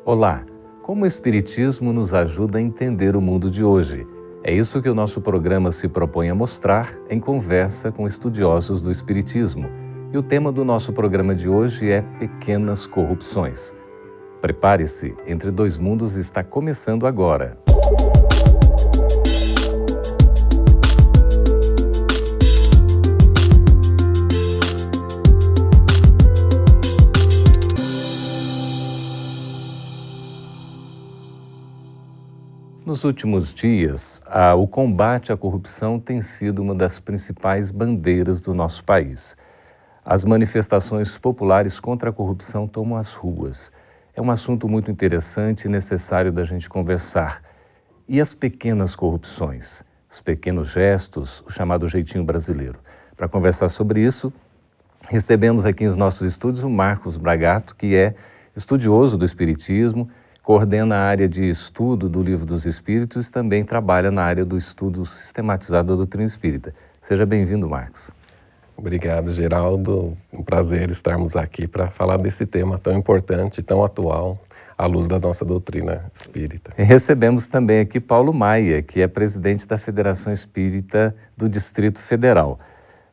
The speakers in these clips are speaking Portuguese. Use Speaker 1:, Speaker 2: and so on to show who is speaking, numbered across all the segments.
Speaker 1: Olá! Como o Espiritismo nos ajuda a entender o mundo de hoje? É isso que o nosso programa se propõe a mostrar em conversa com estudiosos do Espiritismo. E o tema do nosso programa de hoje é Pequenas Corrupções. Prepare-se, Entre Dois Mundos está começando agora. Nos últimos dias, o combate à corrupção tem sido uma das principais bandeiras do nosso país. As manifestações populares contra a corrupção tomam as ruas. É um assunto muito interessante e necessário da gente conversar. E as pequenas corrupções? Os pequenos gestos, o chamado jeitinho brasileiro. Para conversar sobre isso, recebemos aqui nos nossos estúdios o Marcos Bragato, que é estudioso do Espiritismo, coordena a área de estudo do Livro dos Espíritos e também trabalha na área do estudo sistematizado da doutrina espírita. Seja bem-vindo, Marcos.
Speaker 2: Obrigado, Geraldo. Um prazer estarmos aqui para falar desse tema tão importante, tão atual, à luz da nossa doutrina espírita.
Speaker 1: E recebemos também aqui Paulo Maia, que é presidente da Federação Espírita do Distrito Federal.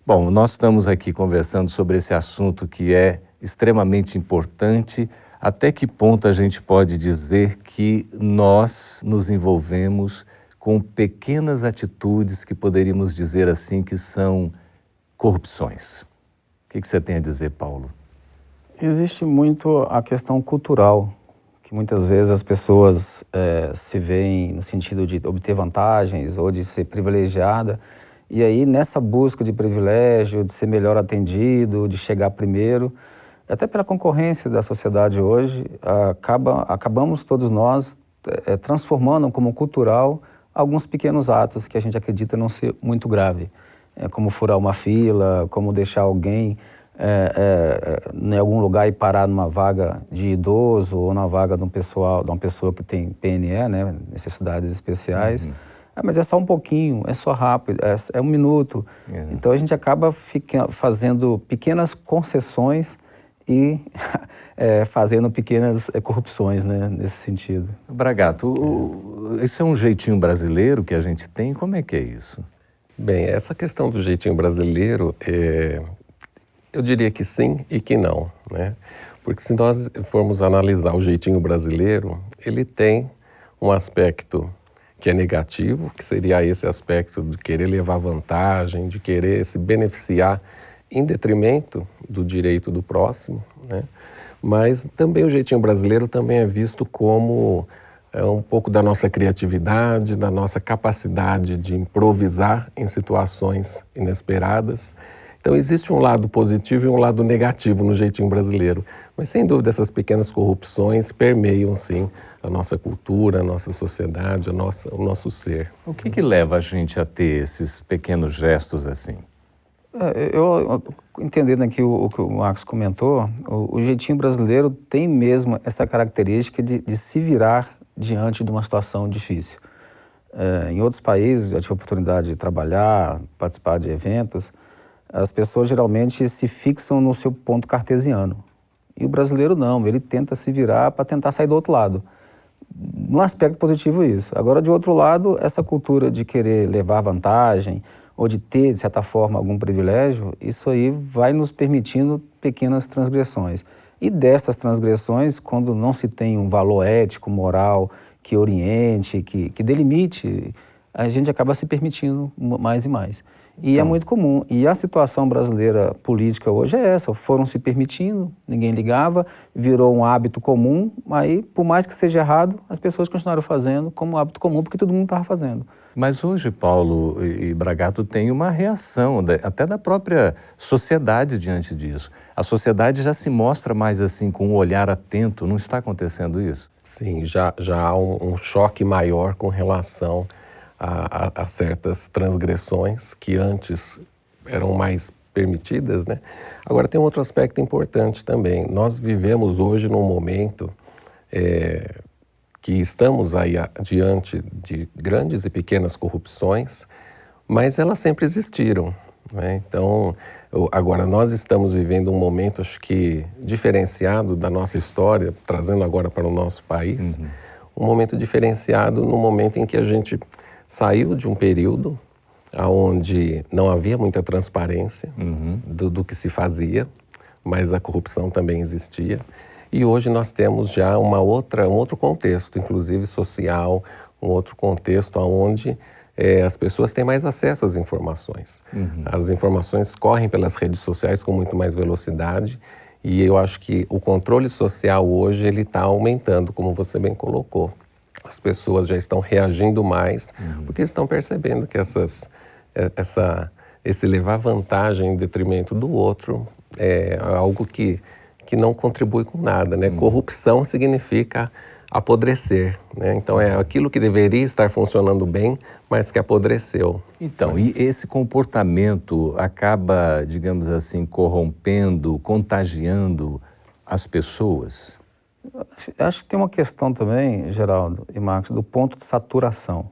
Speaker 1: Bom, nós estamos aqui conversando sobre esse assunto que é extremamente importante. Até que ponto a gente pode dizer que nós nos envolvemos com pequenas atitudes que poderíamos dizer assim que são corrupções? O que você tem a dizer, Paulo?
Speaker 3: Existe muito a questão cultural, que muitas vezes as pessoas se veem no sentido de obter vantagens ou de ser privilegiada, e aí nessa busca de privilégio, de ser melhor atendido, de chegar primeiro, até pela concorrência da sociedade hoje, acabamos todos nós transformando como cultural alguns pequenos atos que a gente acredita não ser muito grave, como furar uma fila, como deixar alguém em algum lugar e parar numa vaga de idoso ou na vaga de uma pessoa que tem PNE, né, necessidades especiais. Mas é só um pouquinho, é só rápido, é um minuto. Então a gente acaba fazendo pequenas concessões e fazendo pequenas corrupções, né, nesse sentido.
Speaker 1: Bragato, esse é um jeitinho brasileiro que a gente tem? Como é que é isso?
Speaker 2: Bem, essa questão do jeitinho brasileiro, eu diria que sim e que não, né? Porque se nós formos analisar o jeitinho brasileiro, ele tem um aspecto que é negativo, que seria esse aspecto de querer levar vantagem, de querer se beneficiar em detrimento do direito do próximo, né? Mas também o jeitinho brasileiro também é visto como um pouco da nossa criatividade, da nossa capacidade de improvisar em situações inesperadas. Então existe um lado positivo e um lado negativo no jeitinho brasileiro, mas sem dúvida essas pequenas corrupções permeiam sim a nossa cultura, a nossa sociedade, o nosso ser.
Speaker 1: O que leva a gente a ter esses pequenos gestos assim?
Speaker 3: Eu entendendo aqui o que o Marcos comentou, o jeitinho brasileiro tem mesmo essa característica de se virar diante de uma situação difícil. Em outros países, já tive a oportunidade de trabalhar, participar de eventos, as pessoas geralmente se fixam no seu ponto cartesiano. E o brasileiro não, ele tenta se virar para tentar sair do outro lado. No aspecto positivo isso. Agora, de outro lado, essa cultura de querer levar vantagem, ou de ter, de certa forma, algum privilégio, isso aí vai nos permitindo pequenas transgressões. E dessas transgressões, quando não se tem um valor ético, moral, que oriente, que delimite, a gente acaba se permitindo mais e mais. E é muito comum. E a situação brasileira política hoje é essa. Foram se permitindo, ninguém ligava, virou um hábito comum, aí, por mais que seja errado, as pessoas continuaram fazendo como hábito comum, porque todo mundo estava fazendo.
Speaker 1: Mas hoje, Paulo e Bragato, tem uma reação, até da própria sociedade diante disso. A sociedade já se mostra mais assim, com um olhar atento, não está acontecendo isso?
Speaker 2: Sim, já há um choque maior com relação a certas transgressões que antes eram mais permitidas, né? Agora tem um outro aspecto importante também. Nós vivemos hoje num momento que estamos aí diante de grandes e pequenas corrupções, mas elas sempre existiram, né? Então, Agora, nós estamos vivendo um momento, acho que, diferenciado da nossa história, trazendo agora para o nosso país, um momento diferenciado no momento em que a gente saiu de um período onde não havia muita transparência do que se fazia, mas a corrupção também existia. E hoje nós temos já um outro contexto, inclusive social, um outro contexto onde as pessoas têm mais acesso às informações. As informações correm pelas redes sociais com muito mais velocidade e eu acho que o controle social hoje ele está aumentando, como você bem colocou. As pessoas já estão reagindo mais porque estão percebendo que esse levar vantagem em detrimento do outro é algo que não contribui com nada, né? Corrupção significa apodrecer, né? Então é aquilo que deveria estar funcionando bem, mas que apodreceu.
Speaker 1: Então, e esse comportamento acaba, digamos assim, corrompendo, contagiando as pessoas?
Speaker 3: Acho que tem uma questão também, Geraldo e Marcos, do ponto de saturação.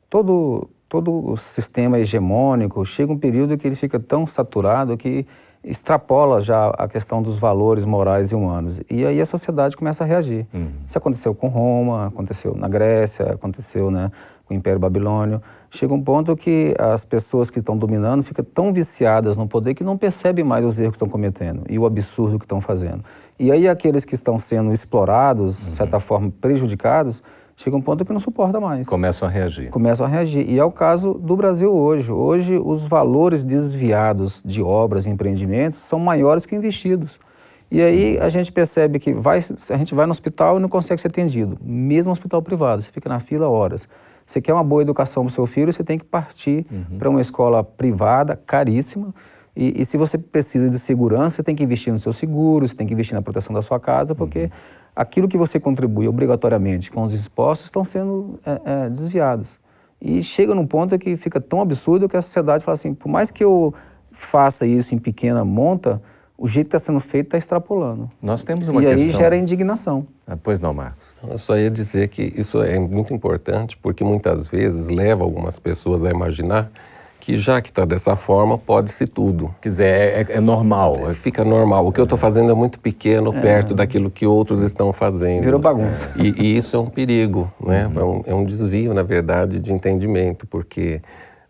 Speaker 3: Todo o sistema hegemônico chega um período que ele fica tão saturado que extrapola já a questão dos valores morais e humanos. E aí a sociedade começa a reagir. Isso aconteceu com Roma, aconteceu na Grécia, aconteceu, né, com o Império Babilônio. Chega um ponto que as pessoas que estão dominando ficam tão viciadas no poder que não percebem mais os erros que estão cometendo e o absurdo que estão fazendo. E aí aqueles que estão sendo explorados, de certa forma prejudicados, chega um ponto que não suporta mais.
Speaker 1: Começam a reagir.
Speaker 3: Começam a reagir. E é o caso do Brasil hoje. Hoje, os valores desviados de obras e empreendimentos são maiores que investidos. E aí a gente percebe que a gente vai no hospital e não consegue ser atendido. Mesmo hospital privado, você fica na fila horas. Você quer uma boa educação para o seu filho, você tem que partir para uma escola privada, caríssima. E se você precisa de segurança, você tem que investir no seu seguro, você tem que investir na proteção da sua casa, porque aquilo que você contribui obrigatoriamente com os impostos estão sendo desviados. E chega num ponto que fica tão absurdo que a sociedade fala assim, por mais que eu faça isso em pequena monta, o jeito que está sendo feito está extrapolando.
Speaker 1: Nós temos uma
Speaker 3: questão...
Speaker 1: questão...
Speaker 3: E aí gera indignação.
Speaker 1: Pois não, Marcos.
Speaker 2: Eu só ia dizer que isso é muito importante porque muitas vezes leva algumas pessoas a imaginar que já que está dessa forma, pode-se tudo.
Speaker 1: Quer dizer, é normal.
Speaker 2: Fica normal. O que eu estou fazendo é muito pequeno perto daquilo que outros estão fazendo.
Speaker 3: Virou bagunça.
Speaker 2: E isso é um perigo, né? É um desvio, na verdade, de entendimento, porque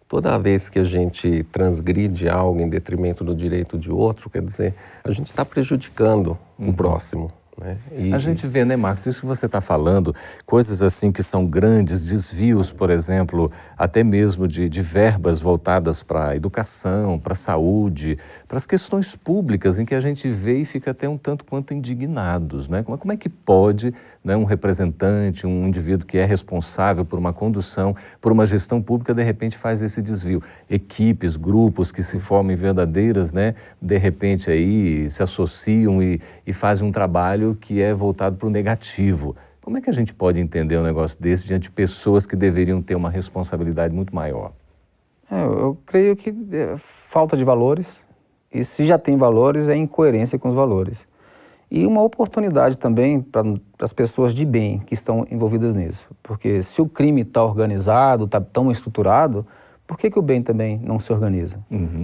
Speaker 2: toda vez que a gente transgride algo em detrimento do direito de outro, quer dizer, a gente está prejudicando o próximo. Né?
Speaker 1: A gente vê, né, Marcos, isso que você está falando, coisas assim que são grandes, desvios, por exemplo, até mesmo de verbas voltadas para a educação, para a saúde, para as questões públicas, em que a gente vê e fica até um tanto quanto indignados, né? Como é que pode, né, um representante, um indivíduo que é responsável por uma condução, por uma gestão pública, de repente faz esse desvio? Equipes, grupos que se formam em verdadeiras, né, de repente aí se associam e fazem um trabalho que é voltado para o negativo. Como é que a gente pode entender um negócio desse diante de pessoas que deveriam ter uma responsabilidade muito maior?
Speaker 3: Eu creio que falta de valores, e se já tem valores, é incoerência com os valores. E uma oportunidade também para as pessoas de bem que estão envolvidas nisso. Porque se o crime está organizado, está tão estruturado, por que o bem também não se organiza?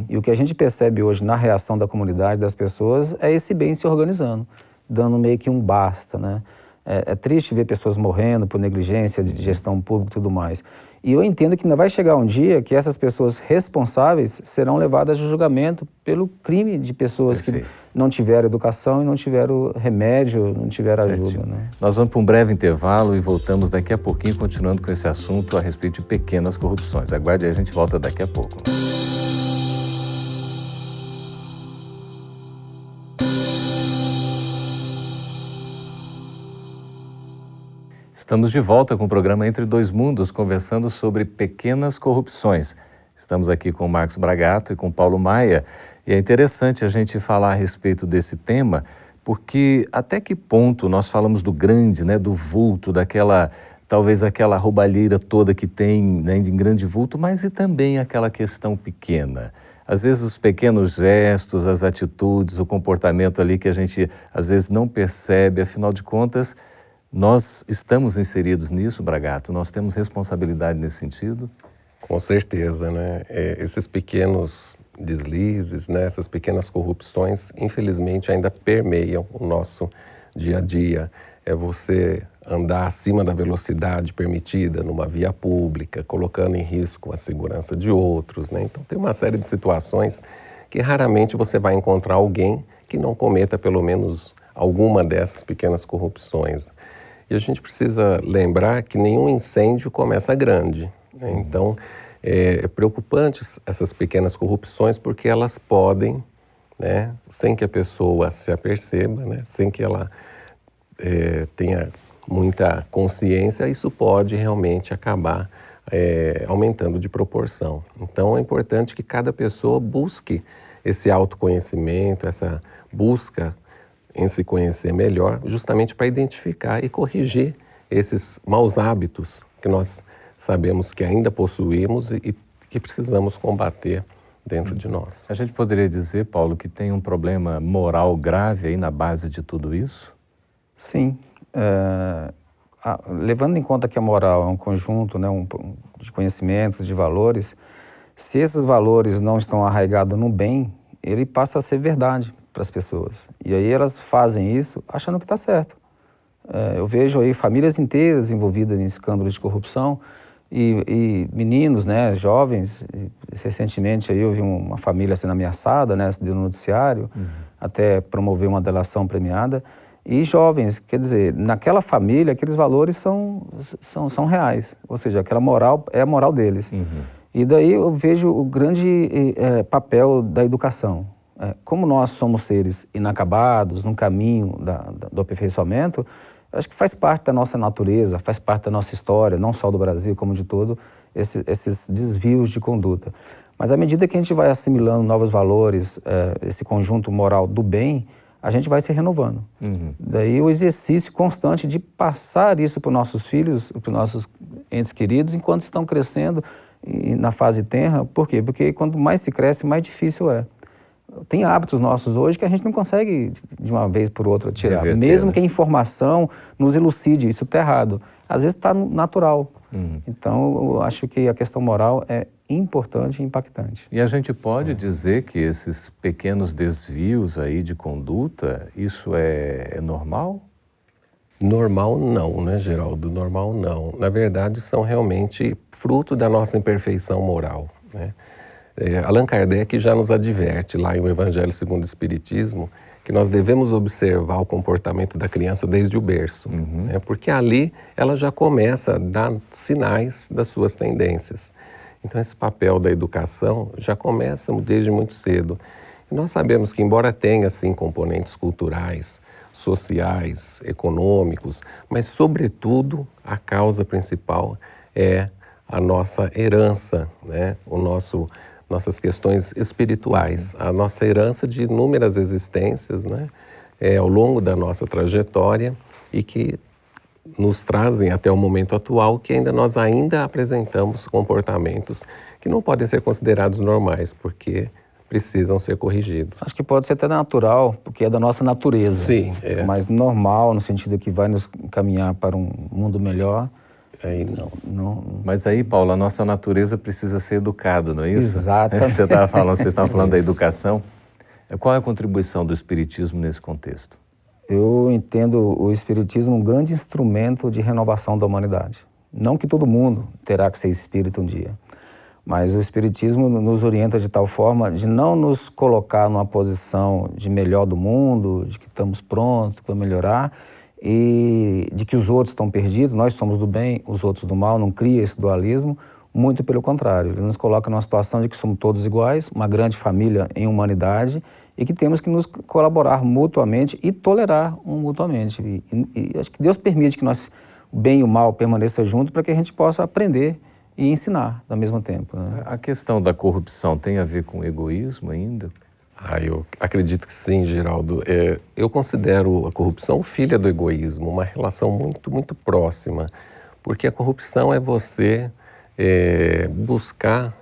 Speaker 3: E o que a gente percebe hoje na reação da comunidade, das pessoas, é esse bem se organizando, dando meio que um basta, né? É triste ver pessoas morrendo por negligência de gestão pública e tudo mais. E eu entendo que ainda vai chegar um dia que essas pessoas responsáveis serão levadas a julgamento pelo crime de pessoas que não tiveram educação e não tiveram remédio, não tiveram ajuda. Né?
Speaker 1: Nós vamos para um breve intervalo e voltamos daqui a pouquinho, continuando com esse assunto a respeito de pequenas corrupções. Aguarde aí, a gente volta daqui a pouco. Estamos de volta com o programa Entre Dois Mundos, conversando sobre pequenas corrupções. Estamos aqui com o Marcos Bragato e com o Paulo Maia, e é interessante a gente falar a respeito desse tema, porque até que ponto nós falamos do grande, né, do vulto, talvez aquela roubalheira toda que tem, né, em grande vulto, mas e também aquela questão pequena. Às vezes os pequenos gestos, as atitudes, o comportamento ali que a gente às vezes não percebe, afinal de contas, nós estamos inseridos nisso, Bragato? Nós temos responsabilidade nesse sentido?
Speaker 2: Com certeza, né? Esses pequenos deslizes, né, essas pequenas corrupções, infelizmente ainda permeiam o nosso dia a dia. É você andar acima da velocidade permitida numa via pública, colocando em risco a segurança de outros, né? Então tem uma série de situações que raramente você vai encontrar alguém que não cometa pelo menos alguma dessas pequenas corrupções. E a gente precisa lembrar que nenhum incêndio começa grande, né? Então é preocupante essas pequenas corrupções porque elas podem, né, sem que a pessoa se aperceba, né, sem que ela tenha muita consciência, isso pode realmente acabar aumentando de proporção. Então é importante que cada pessoa busque esse autoconhecimento, essa busca em se conhecer melhor, justamente para identificar e corrigir esses maus hábitos que nós sabemos que ainda possuímos e que precisamos combater dentro de nós.
Speaker 1: A gente poderia dizer, Paulo, que tem um problema moral grave aí na base de tudo isso?
Speaker 3: Sim. Levando em conta que a moral é um conjunto, né, de conhecimentos, de valores, se esses valores não estão arraigados no bem, ele passa a ser verdade para as pessoas. E aí elas fazem isso achando que está certo. Eu vejo aí famílias inteiras envolvidas em escândalos de corrupção e meninos, né, jovens. Recentemente aí eu vi uma família sendo ameaçada, né, no noticiário, até promover uma delação premiada. E jovens, quer dizer, naquela família, aqueles valores são reais, ou seja, aquela moral é a moral deles. E daí eu vejo o grande papel da educação. Como nós somos seres inacabados, num caminho do aperfeiçoamento, acho que faz parte da nossa natureza, faz parte da nossa história, não só do Brasil, como de todo, esses desvios de conduta. Mas à medida que a gente vai assimilando novos valores, esse conjunto moral do bem, a gente vai se renovando. Daí o exercício constante de passar isso para os nossos filhos, para os nossos entes queridos, enquanto estão crescendo na fase tenra. Por quê? Porque quanto mais se cresce, mais difícil é. Tem hábitos nossos hoje que a gente não consegue de uma vez por outra tirar.
Speaker 1: Reverter,
Speaker 3: mesmo
Speaker 1: né?
Speaker 3: que a informação nos elucide, isso está errado. Às vezes está natural. Então eu acho que a questão moral é importante e impactante.
Speaker 1: E a gente pode dizer que esses pequenos desvios aí de conduta, isso é normal?
Speaker 2: Normal não, né, Geraldo? Normal não. Na verdade, são realmente fruto da nossa imperfeição moral, né? Allan Kardec já nos adverte lá em O Evangelho segundo o Espiritismo que nós devemos observar o comportamento da criança desde o berço, né? Porque ali ela já começa a dar sinais das suas tendências. Então esse papel da educação já começa desde muito cedo. E nós sabemos que embora tenha assim componentes culturais, sociais, econômicos, mas sobretudo a causa principal é a nossa herança, né? Nossas questões espirituais, a nossa herança de inúmeras existências, né, ao longo da nossa trajetória e que nos trazem até o momento atual que nós ainda apresentamos comportamentos que não podem ser considerados normais, porque precisam ser corrigidos.
Speaker 3: Acho que pode ser até natural, porque é da nossa natureza.
Speaker 2: Sim.
Speaker 3: Mas normal, no sentido que vai nos encaminhar para um mundo melhor.
Speaker 2: Aí não.
Speaker 1: Mas aí, Paulo, a nossa natureza precisa ser educada, não é isso?
Speaker 3: Exatamente.
Speaker 1: Vocês estavam falando da educação. Qual é a contribuição do Espiritismo nesse contexto?
Speaker 3: Eu entendo o Espiritismo um grande instrumento de renovação da humanidade. Não que todo mundo terá que ser espírita um dia, mas o Espiritismo nos orienta de tal forma de não nos colocar numa posição de melhor do mundo, de que estamos prontos para melhorar, e de que os outros estão perdidos, nós somos do bem, os outros do mal, não cria esse dualismo, muito pelo contrário. Ele nos coloca numa situação de que somos todos iguais, uma grande família em humanidade e que temos que nos colaborar mutuamente e tolerar mutuamente. E acho que Deus permite que nós, o bem e o mal, permaneçam juntos para que a gente possa aprender e ensinar ao mesmo tempo, né?
Speaker 1: A questão da corrupção tem a ver com egoísmo ainda?
Speaker 2: Eu acredito que sim, Geraldo. Eu considero a corrupção filha do egoísmo, uma relação muito, muito próxima, porque a corrupção é você buscar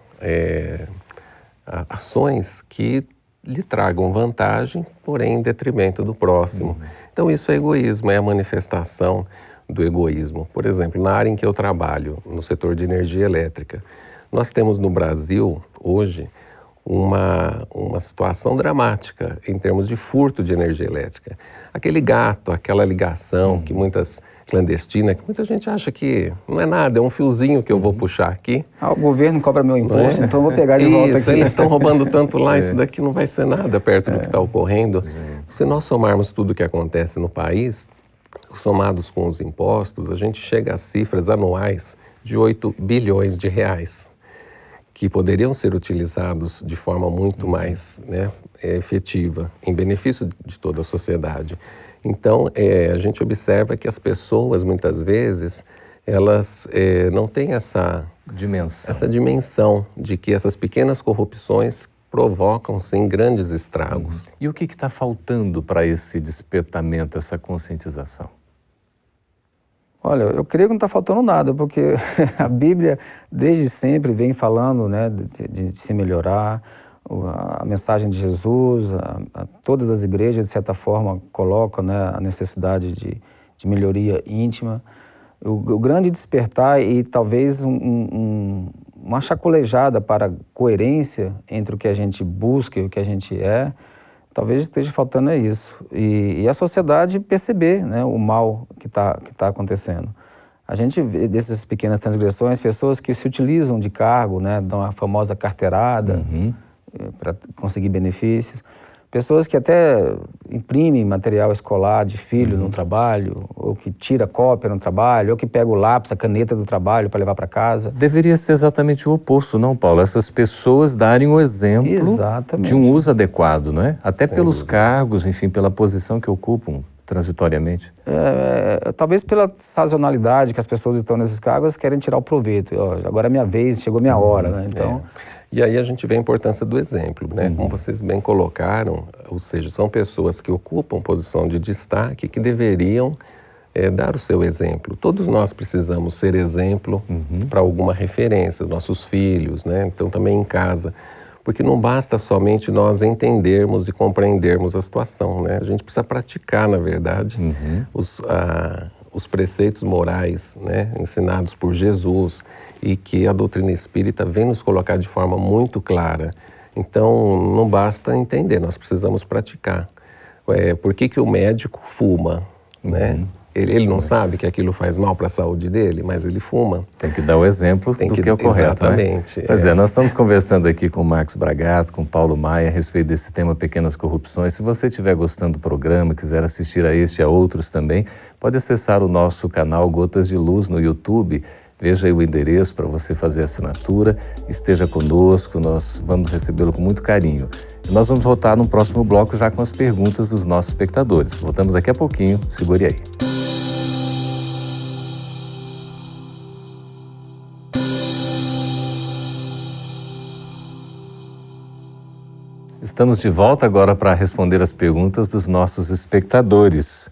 Speaker 2: ações que lhe tragam vantagem, porém em detrimento do próximo. Então isso é egoísmo, é a manifestação do egoísmo. Por exemplo, na área em que eu trabalho, no setor de energia elétrica, nós temos no Brasil, hoje, uma situação dramática em termos de furto de energia elétrica. Aquele gato, aquela ligação clandestina, que muita gente acha que não é nada, é um fiozinho que eu vou puxar aqui.
Speaker 3: O governo cobra meu imposto, então eu vou pegar de volta aqui.
Speaker 2: Eles estão roubando tanto lá, isso daqui não vai ser nada perto do que está ocorrendo. Se nós somarmos tudo o que acontece no país, somados com os impostos, a gente chega a cifras anuais de 8 bilhões de reais, que poderiam ser utilizados de forma muito mais efetiva, em benefício de toda a sociedade. Então, a gente observa que as pessoas, muitas vezes, elas não têm essa dimensão de que essas pequenas corrupções provocam, sim, grandes estragos.
Speaker 1: E o que está faltando para esse despertamento, essa conscientização?
Speaker 3: Olha, eu creio que não está faltando nada, porque a Bíblia desde sempre vem falando, né, de se melhorar. A mensagem de Jesus, todas as igrejas, de certa forma, colocam, né, a necessidade de melhoria íntima. O grande despertar e talvez uma chaculejada para a coerência entre o que a gente busca e o que a gente é, talvez esteja faltando isso. E a sociedade perceber, né, o mal que tá acontecendo. A gente vê dessas pequenas transgressões, pessoas que se utilizam de cargo, né, dão a famosa carteirada para conseguir benefícios. Pessoas que até imprimem material escolar de filho no trabalho, ou que tira cópia no trabalho, ou que pega o lápis, a caneta do trabalho para levar para casa.
Speaker 1: Deveria ser exatamente o oposto, não, Paulo? Essas pessoas darem o exemplo de um uso adequado, não é? Até pelos cargos, enfim, pela posição que ocupam transitoriamente.
Speaker 3: Talvez pela sazonalidade que as pessoas estão nesses cargos, querem tirar o proveito. Agora é minha vez, chegou minha hora, né? Então...
Speaker 2: E aí a gente vê a importância do exemplo, né? Como vocês bem colocaram, ou seja, são pessoas que ocupam posição de destaque que deveriam dar o seu exemplo. Todos nós precisamos ser exemplo para alguma referência, nossos filhos, né? Então também em casa, porque não basta somente nós entendermos e compreendermos a situação, né? A gente precisa praticar, na verdade, os preceitos morais, né, ensinados por Jesus, e que a doutrina espírita vem nos colocar de forma muito clara. Então, não basta entender, nós precisamos praticar. Por que o médico fuma, né? Ele não sabe que aquilo faz mal para a saúde dele, mas ele fuma.
Speaker 1: Tem que dar o exemplo do que é o correto,
Speaker 2: exatamente,
Speaker 1: né? Pois nós estamos conversando aqui com o Marcos Bragato, com o Paulo Maia, a respeito desse tema Pequenas Corrupções. Se você estiver gostando do programa, quiser assistir a este e a outros também, pode acessar o nosso canal Gotas de Luz no YouTube. Veja aí o endereço para você fazer a assinatura, esteja conosco, nós vamos recebê-lo com muito carinho. E nós vamos voltar no próximo bloco já com as perguntas dos nossos espectadores. Voltamos daqui a pouquinho, segure aí. Estamos de volta agora para responder as perguntas dos nossos espectadores.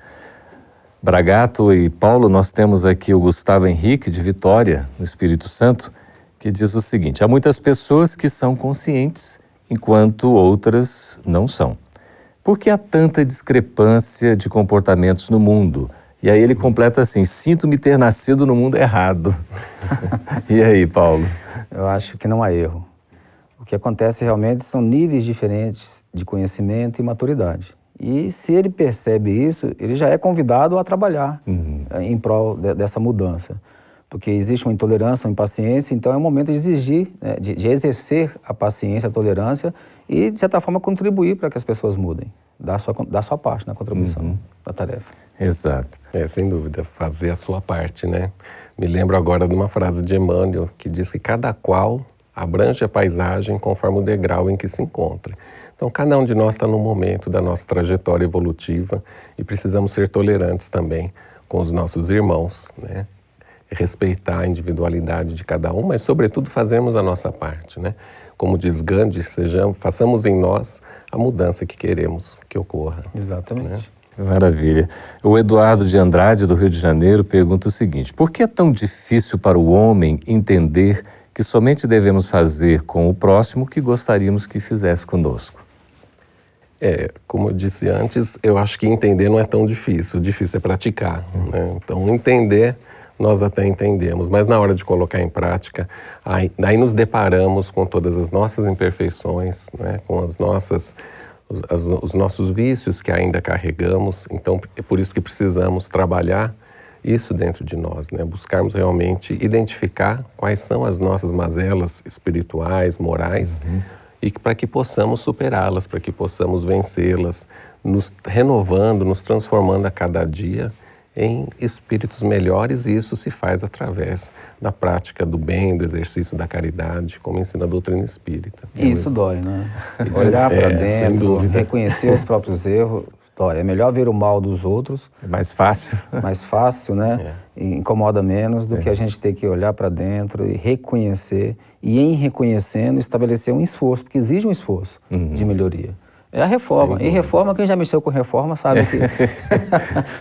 Speaker 1: Bragato e Paulo, nós temos aqui o Gustavo Henrique, de Vitória, no Espírito Santo, que diz o seguinte: há muitas pessoas que são conscientes, enquanto outras não são. Por que há tanta discrepância de comportamentos no mundo? E aí ele completa assim: sinto-me ter nascido no mundo errado. E aí, Paulo?
Speaker 3: Eu acho que não há erro. O que acontece realmente são níveis diferentes de conhecimento e maturidade. E se ele percebe isso, ele já é convidado a trabalhar em prol dessa mudança. Porque existe uma intolerância, uma impaciência, então é o momento de exigir, né, de exercer a paciência, a tolerância e, de certa forma, contribuir para que as pessoas mudem. Dar a sua parte na contribuição da tarefa.
Speaker 1: Exato.
Speaker 2: Sem dúvida, fazer a sua parte, né? Me lembro agora de uma frase de Emmanuel que diz que cada qual abrange a paisagem conforme o degrau em que se encontra. Então, cada um de nós está num momento da nossa trajetória evolutiva e precisamos ser tolerantes também com os nossos irmãos, né? Respeitar a individualidade de cada um, mas, sobretudo, fazermos a nossa parte, né? Como diz Gandhi, façamos em nós a mudança que queremos que ocorra.
Speaker 3: Exatamente.
Speaker 2: Né?
Speaker 1: Maravilha. O Eduardo de Andrade, do Rio de Janeiro, pergunta o seguinte: por que é tão difícil para o homem entender que somente devemos fazer com o próximo o que gostaríamos que fizesse conosco?
Speaker 2: Como eu disse antes, eu acho que entender não é tão difícil, o difícil é praticar, né? Então, entender nós até entendemos, mas na hora de colocar em prática, aí nos deparamos com todas as nossas imperfeições, né, com os nossos vícios que ainda carregamos. Então é por isso que precisamos trabalhar isso dentro de nós, né? Buscarmos realmente identificar quais são as nossas mazelas espirituais, morais, e para que possamos superá-las, para que possamos vencê-las, nos renovando, nos transformando a cada dia em espíritos melhores, e isso se faz através da prática do bem, do exercício da caridade, como ensina a doutrina espírita.
Speaker 3: E isso dói, né? Olhar para dentro, reconhecer os próprios erros, dói. É melhor ver o mal dos outros.
Speaker 1: É mais fácil.
Speaker 3: Mais fácil, né? E incomoda menos do que a gente ter que olhar para dentro e reconhecer. E em reconhecendo, estabelecer um esforço, porque exige um esforço de melhoria. É a reforma. E reforma, quem já mexeu com reforma sabe que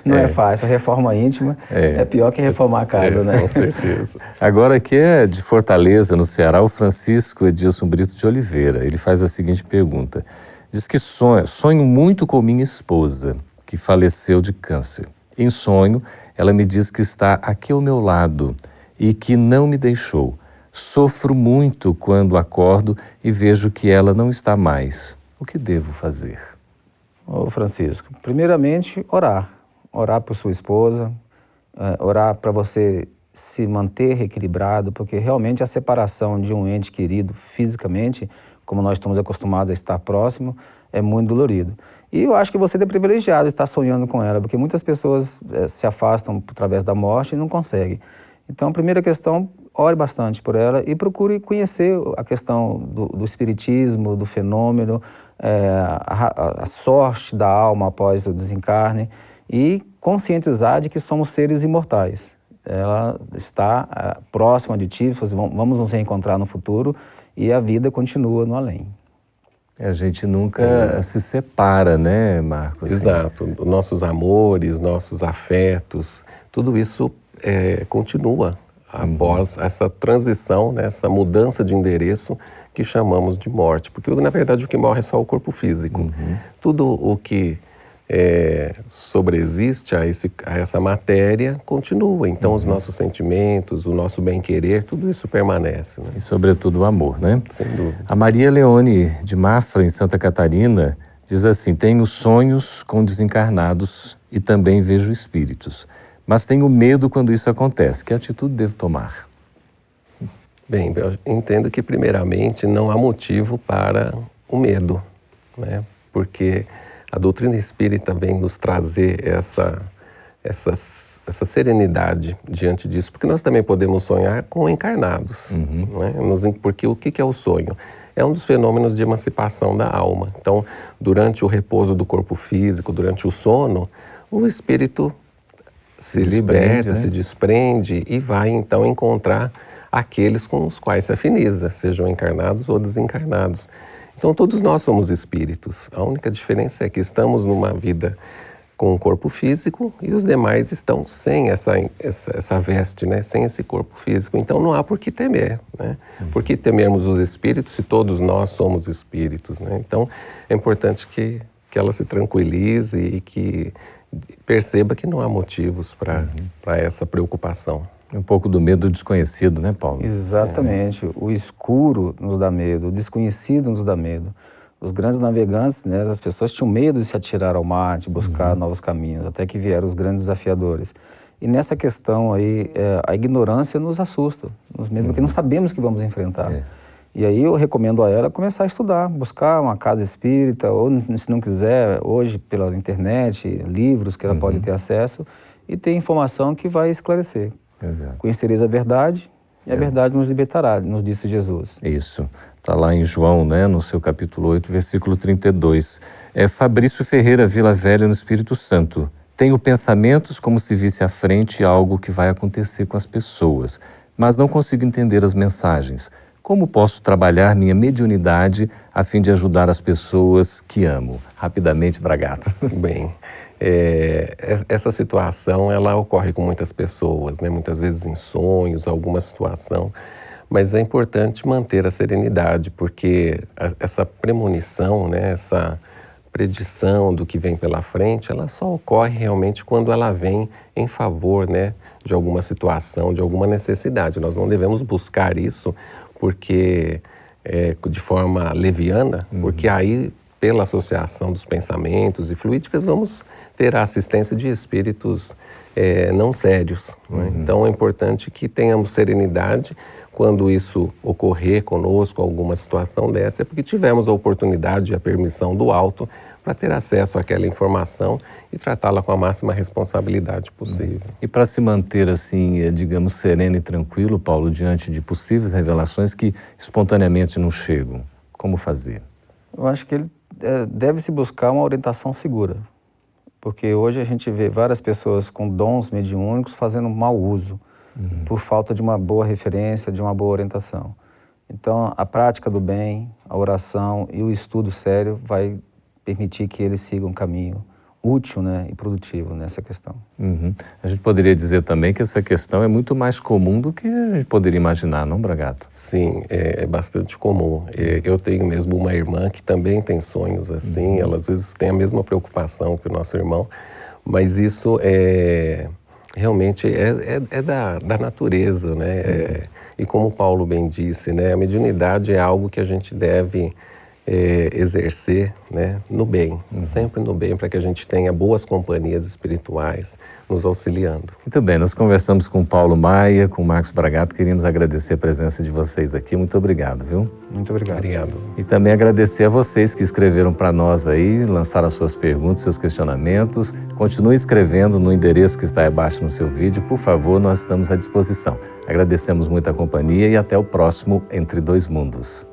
Speaker 3: não é fácil. A reforma íntima é pior que reformar a casa, né?
Speaker 2: Com certeza.
Speaker 1: Agora aqui é de Fortaleza, no Ceará, o Francisco Edilson Brito de Oliveira. Ele faz a seguinte pergunta. Diz que sonho muito com minha esposa, que faleceu de câncer. Em sonho, ela me diz que está aqui ao meu lado e que não me deixou. Sofro muito quando acordo e vejo que ela não está mais. O que devo fazer?
Speaker 3: Ô Francisco, primeiramente orar. Orar por sua esposa, orar para você se manter equilibrado, porque realmente a separação de um ente querido fisicamente, como nós estamos acostumados a estar próximo, é muito dolorido. E eu acho que você é privilegiado estar sonhando com ela, porque muitas pessoas se afastam através da morte e não conseguem. Então, a primeira questão, ore bastante por ela e procure conhecer a questão do espiritismo, do fenômeno, a sorte da alma após o desencarne e conscientizar de que somos seres imortais. Ela está próxima de ti, vamos nos reencontrar no futuro e a vida continua no além.
Speaker 1: A gente nunca se separa, né, Marcos?
Speaker 2: Exato. Nossos amores, nossos afetos, tudo isso continua após essa transição, né, essa mudança de endereço que chamamos de morte. Porque, na verdade, o que morre é só o corpo físico. Tudo o que sobreexiste a essa matéria continua. Então, os nossos sentimentos, o nosso bem-querer, tudo isso permanece. Né?
Speaker 1: E, sobretudo, o amor, né?
Speaker 2: Sem dúvida.
Speaker 1: A Maria Leone de Mafra, em Santa Catarina, diz assim, tenho sonhos com desencarnados e também vejo espíritos, mas tenho medo quando isso acontece. Que atitude devo tomar?
Speaker 2: Bem, eu entendo que, primeiramente, não há motivo para o medo, né? Porque a doutrina espírita vem nos trazer essa serenidade diante disso, porque nós também podemos sonhar com encarnados, não é? Porque o que é o sonho? É um dos fenômenos de emancipação da alma. Então, durante o repouso do corpo físico, durante o sono, o espírito se liberta, né? Se desprende e vai então encontrar aqueles com os quais se afiniza, sejam encarnados ou desencarnados. Então todos nós somos espíritos. A única diferença é que estamos numa vida com um corpo físico e os demais estão sem essa veste, né? Sem esse corpo físico. Então não há por que temer, né? Por que temermos os espíritos se todos nós somos espíritos, né? Então é importante que ela se tranquilize e que perceba que não há motivos para essa preocupação.
Speaker 1: Um pouco do medo desconhecido, né, Paulo?
Speaker 3: Exatamente. O escuro nos dá medo, o desconhecido nos dá medo. Os grandes navegantes, né, as pessoas tinham medo de se atirar ao mar, de buscar novos caminhos, até que vieram os grandes desafiadores. E nessa questão aí, a ignorância nos assusta, nos medo, porque não sabemos o que vamos enfrentar. E aí eu recomendo a ela começar a estudar, buscar uma casa espírita, ou se não quiser, hoje pela internet, livros que ela pode ter acesso, e ter informação que vai esclarecer.
Speaker 1: Exato.
Speaker 3: Conhecereis a verdade e a verdade nos libertará, nos disse Jesus.
Speaker 1: Isso. Está lá em João, né, no seu capítulo 8, versículo 32. Fabrício Ferreira Vila Velha, no Espírito Santo. Tenho pensamentos como se visse à frente algo que vai acontecer com as pessoas, mas não consigo entender as mensagens. Como posso trabalhar minha mediunidade a fim de ajudar as pessoas que amo? Rapidamente, Bragato.
Speaker 2: Bem, essa situação ela ocorre com muitas pessoas, né? Muitas vezes em sonhos, alguma situação, mas é importante manter a serenidade, porque essa premonição, né? Essa predição do que vem pela frente, ela só ocorre realmente quando ela vem em favor, né, de alguma situação, de alguma necessidade. Nós não devemos buscar isso porque de forma leviana, porque aí, pela associação dos pensamentos e fluídicas, vamos ter a assistência de espíritos não sérios. Né? Então é importante que tenhamos serenidade quando isso ocorrer conosco, alguma situação dessa, é porque tivemos a oportunidade e a permissão do alto para ter acesso àquela informação e tratá-la com a máxima responsabilidade possível.
Speaker 1: E para se manter assim, digamos, sereno e tranquilo, Paulo, diante de possíveis revelações que espontaneamente não chegam, como fazer?
Speaker 3: Eu acho que ele deve-se buscar uma orientação segura, porque hoje a gente vê várias pessoas com dons mediúnicos fazendo mau uso, por falta de uma boa referência, de uma boa orientação. Então, a prática do bem, a oração e o estudo sério vai permitir que ele siga um caminho útil, né, e produtivo nessa questão.
Speaker 1: A gente poderia dizer também que essa questão é muito mais comum do que a gente poderia imaginar, não, Bragato?
Speaker 2: Sim, é bastante comum. Eu tenho mesmo uma irmã que também tem sonhos assim, ela às vezes tem a mesma preocupação que o nosso irmão, mas isso realmente é da natureza, né? E como o Paulo bem disse, né, a mediunidade é algo que a gente deve exercer, né, no bem, sempre no bem, para que a gente tenha boas companhias espirituais nos auxiliando.
Speaker 1: Muito bem, nós conversamos com o Paulo Maia, com o Marcos Bragato, queríamos agradecer a presença de vocês aqui, muito obrigado, viu?
Speaker 3: Muito obrigado.
Speaker 2: Obrigado.
Speaker 1: E também agradecer a vocês que escreveram para nós aí, lançaram as suas perguntas, seus questionamentos. Continue escrevendo no endereço que está abaixo no seu vídeo, por favor, nós estamos à disposição. Agradecemos muito a companhia e até o próximo Entre Dois Mundos.